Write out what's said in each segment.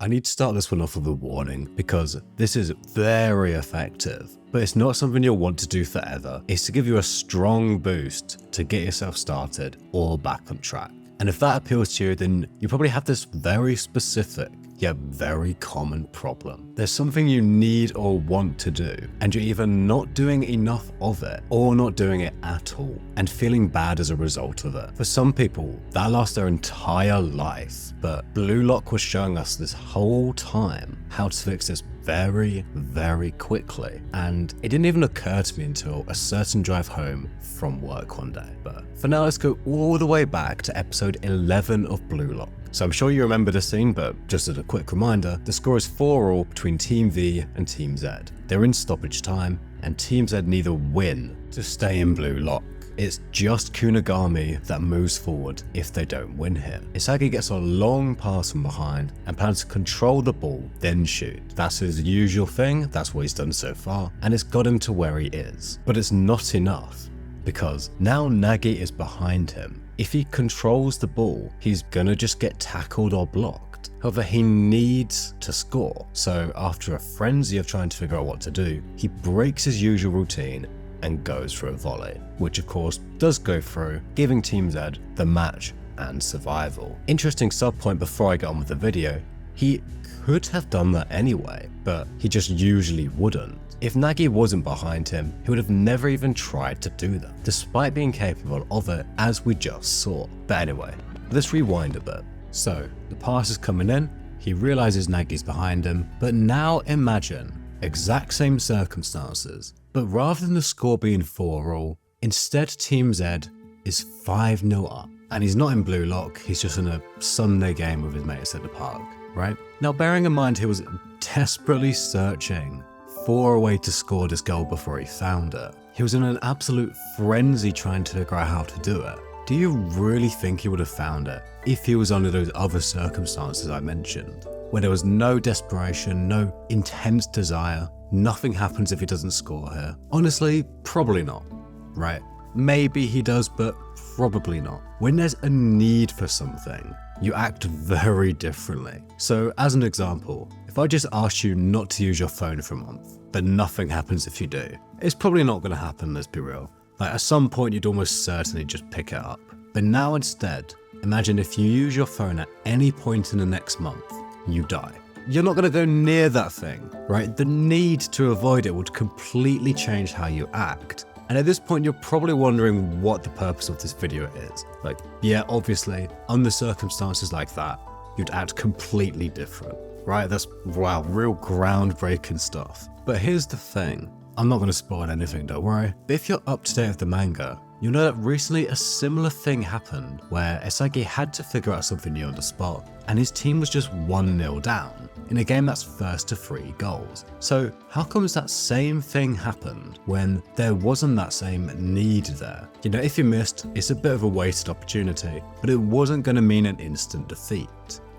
I need to start this one off with a warning because this is very effective, but it's not something you'll want to do forever. It's to give you a strong boost to get yourself started or back on track. And if that appeals to you, then you probably have this very specific yet very common problem. There's something you need or want to do, and you're either not doing enough of it or not doing it at all, and feeling bad as a result of it. For some people, that lasts their entire life, but Blue Lock was showing us this whole time how to fix this very, very quickly, and it didn't even occur to me until a certain drive home from work one day. But for now, let's go all the way back to episode 11 of Blue Lock. So I'm sure you remember the scene, but just as a quick reminder, the score is 4-all between Team V and Team Z. They're in stoppage time, and Team Z need a win to stay in Blue Lock. It's just Kunigami that moves forward if they don't win here. Isagi gets a long pass from behind and plans to control the ball, then shoot. That's his usual thing, that's what he's done so far, and it's got him to where he is. But it's not enough, because now Nagi is behind him. If he controls the ball, he's gonna just get tackled or blocked. However, he needs to score. So after a frenzy of trying to figure out what to do, he breaks his usual routine and goes for a volley, which of course does go through, giving Team Z the match and survival. Interesting sub point before I get on with the video, he could have done that anyway, but he just usually wouldn't. If Nagi wasn't behind him, he would have never even tried to do that, despite being capable of it, as we just saw. But anyway, let's rewind a bit. So, the pass is coming in, he realizes Nagi's behind him, but now imagine exact same circumstances, but rather than the score being 4-all, instead Team Z is 5-0 up. And he's not in Blue Lock, he's just in a Sunday game with his mates at the park, right? Now bearing in mind he was desperately searching for a way to score this goal before he found it. He was in an absolute frenzy trying to figure out how to do it. Do you really think he would have found it if he was under those other circumstances I mentioned, where there was no desperation, no intense desire, nothing happens if he doesn't score here? Honestly, probably not, right? Maybe he does, but probably not. When there's a need for something, you act very differently. So as an example, if I just asked you not to use your phone for a month, but nothing happens if you do, it's probably not going to happen, let's be real. Like at some point you'd almost certainly just pick it up. But now instead, imagine if you use your phone at any point in the next month, you die. You're not going to go near that thing, right? The need to avoid it would completely change how you act. And at this point, you're probably wondering what the purpose of this video is. Like, yeah, obviously, under circumstances like that, you'd act completely different, right? That's, wow, real groundbreaking stuff. But here's the thing. I'm not going to spoil anything, don't worry. But if you're up to date with the manga, you'll know that recently a similar thing happened where Isagi had to figure out something new on the spot, and his team was just 1-0 down in a game that's first to 3 goals. So how comes that same thing happened when there wasn't that same need there? You know, if you missed, it's a bit of a wasted opportunity, but it wasn't going to mean an instant defeat.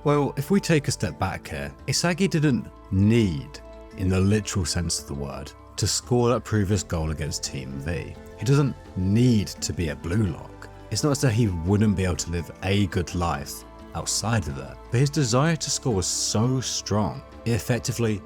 Well, if we take a step back here, Isagi didn't need, in the literal sense of the word, to score that previous goal against Team V. He doesn't need to be at Blue Lock. It's not as though he wouldn't be able to live a good life outside of that, but his desire to score was so strong, it effectively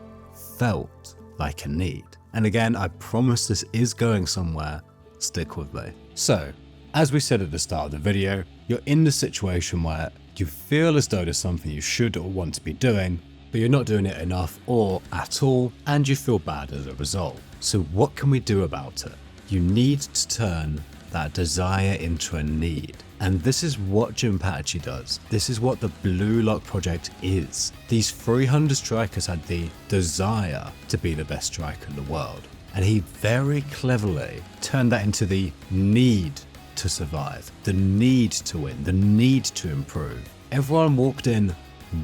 felt like a need. And again, I promise this is going somewhere, stick with me. So, as we said at the start of the video, you're in the situation where you feel as though there's something you should or want to be doing, but you're not doing it enough or at all, and you feel bad as a result. So what can we do about it? You need to turn that desire into a need. And this is what Jinpachi does. This is what the Blue Lock project is. These 300 strikers had the desire to be the best striker in the world. And he very cleverly turned that into the need to survive, the need to win, the need to improve. Everyone walked in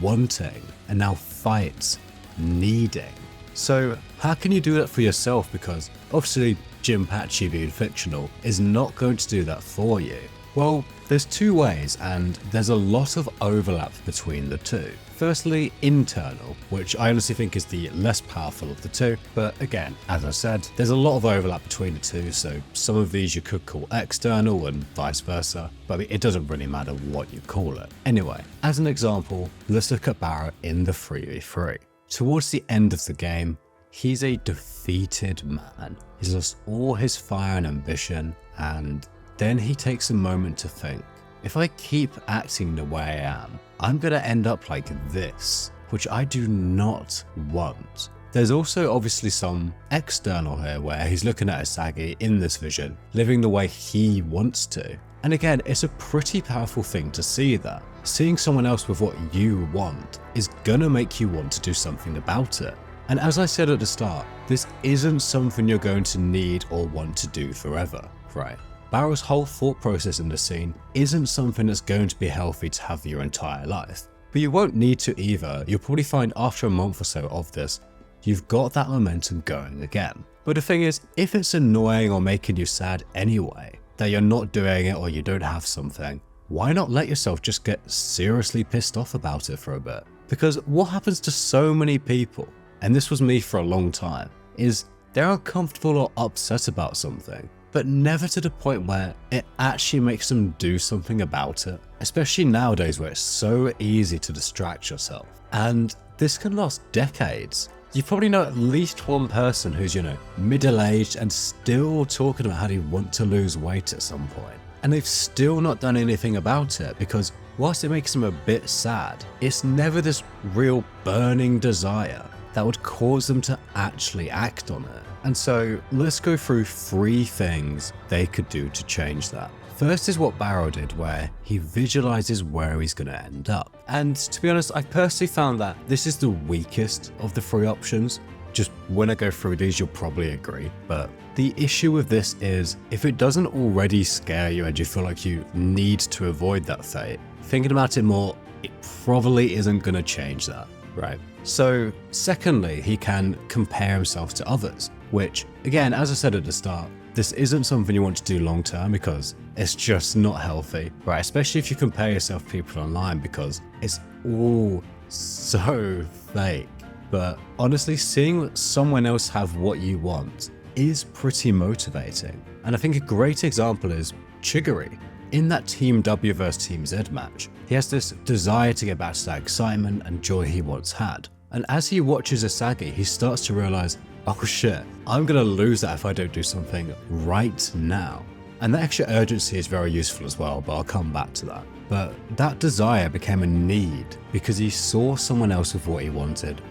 wanting and now fights needing. So how can you do that for yourself? Because obviously Jinpachi being fictional is not going to do that for you. Well, There's two ways, and there's a lot of overlap between the two. Firstly, internal, which I honestly think is the less powerful of the two, but again, as I said, there's a lot of overlap between the two, so some of these you could call external and vice versa, but it doesn't really matter what you call it. Anyway, as an example, let's look at Barou in the 3v3. Towards the end of the game, he's a defeated man. He's lost all his fire and ambition, and then he takes a moment to think, if I keep acting the way I am, I'm gonna end up like this, which I do not want. There's also obviously some external here where he's looking at Isagi in this vision, living the way he wants to. And again, it's a pretty powerful thing to see that. Seeing someone else with what you want is gonna make you want to do something about it. And as I said at the start, this isn't something you're going to need or want to do forever, right? Barou's whole thought process in the scene isn't something that's going to be healthy to have your entire life. But you won't need to either. You'll probably find after a month or so of this, you've got that momentum going again. But the thing is, if it's annoying or making you sad anyway, that you're not doing it or you don't have something, why not let yourself just get seriously pissed off about it for a bit? Because what happens to so many people, and this was me for a long time, is they're uncomfortable or upset about something, but never to the point where it actually makes them do something about it, especially nowadays where it's so easy to distract yourself. And this can last decades. You probably know at least one person who's, middle-aged and still talking about how they want to lose weight at some point. And they've still not done anything about it because whilst it makes them a bit sad, it's never this real burning desire that would cause them to actually act on it. And so let's go through 3 things they could do to change that. First is what Barou did, where he visualizes where he's going to end up. And to be honest, I personally found that this is the weakest of the 3 options. Just when I go through these, you'll probably agree. But the issue with this is if it doesn't already scare you and you feel like you need to avoid that fate, thinking about it more, it probably isn't going to change that, right? So secondly, he can compare himself to others, which again, as I said at the start, this isn't something you want to do long term because it's just not healthy, right? Especially if you compare yourself to people online because it's all so fake. But honestly, seeing someone else have what you want is pretty motivating. And I think a great example is Chigiri. In that Team W vs Team Z match, he has this desire to get back to that excitement and joy he once had. And as he watches Isagi, he starts to realize, oh shit, I'm gonna lose that if I don't do something right now. And that extra urgency is very useful as well, but I'll come back to that. But that desire became a need because he saw someone else with what he wanted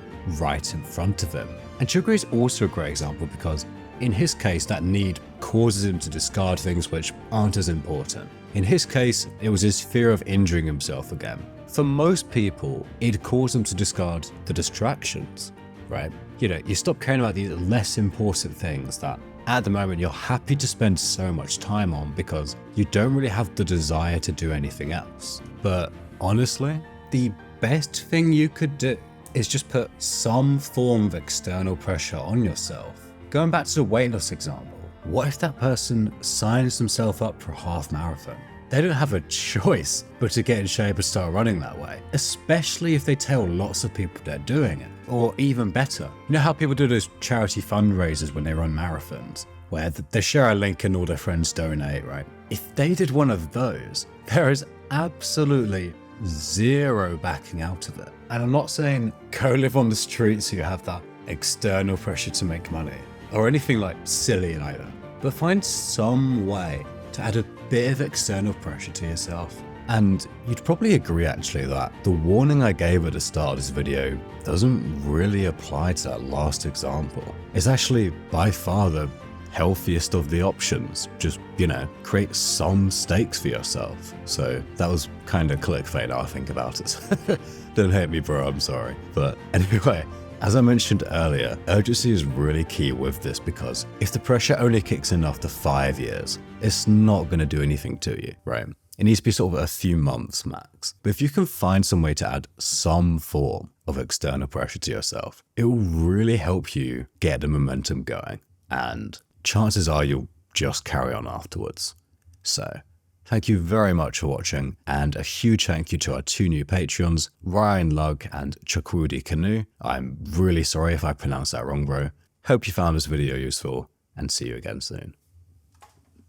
right in front of him. And Chigiri is also a great example because in his case, that need causes him to discard things which aren't as important. In his case, it was his fear of injuring himself again. For most people, it'd cause them to discard the distractions, right? You stop caring about these less important things that at the moment you're happy to spend so much time on because you don't really have the desire to do anything else. But honestly, the best thing you could do is just put some form of external pressure on yourself. Going back to the weight loss example, what if that person signs themselves up for a half marathon? They don't have a choice but to get in shape and start running that way, especially if they tell lots of people they're doing it. Or even better, you know how people do those charity fundraisers when they run marathons, where they share a link and all their friends donate, right? If they did one of those, there is absolutely zero backing out of it. And I'm not saying go live on the streets so you have that external pressure to make money or anything like silly like that, but find some way to add a bit of external pressure to yourself. And you'd probably agree actually that the warning I gave at the start of this video doesn't really apply to that last example. It's actually by far the healthiest of the options. Just, create some stakes for yourself. So that was kind of clickbait now I think about it. Don't hate me, bro, I'm sorry. But anyway, as I mentioned earlier, urgency is really key with this because if the pressure only kicks in after 5 years, it's not going to do anything to you, right? It needs to be sort of a few months max. But if you can find some way to add some form of external pressure to yourself, it will really help you get the momentum going. And chances are you'll just carry on afterwards. So Thank you very much for watching, and a huge thank you to our 2 new Patreons, Ryan Lug and Chakrudi Canoe. I'm really sorry if I pronounced that wrong, bro. Hope you found this video useful, and see you again soon.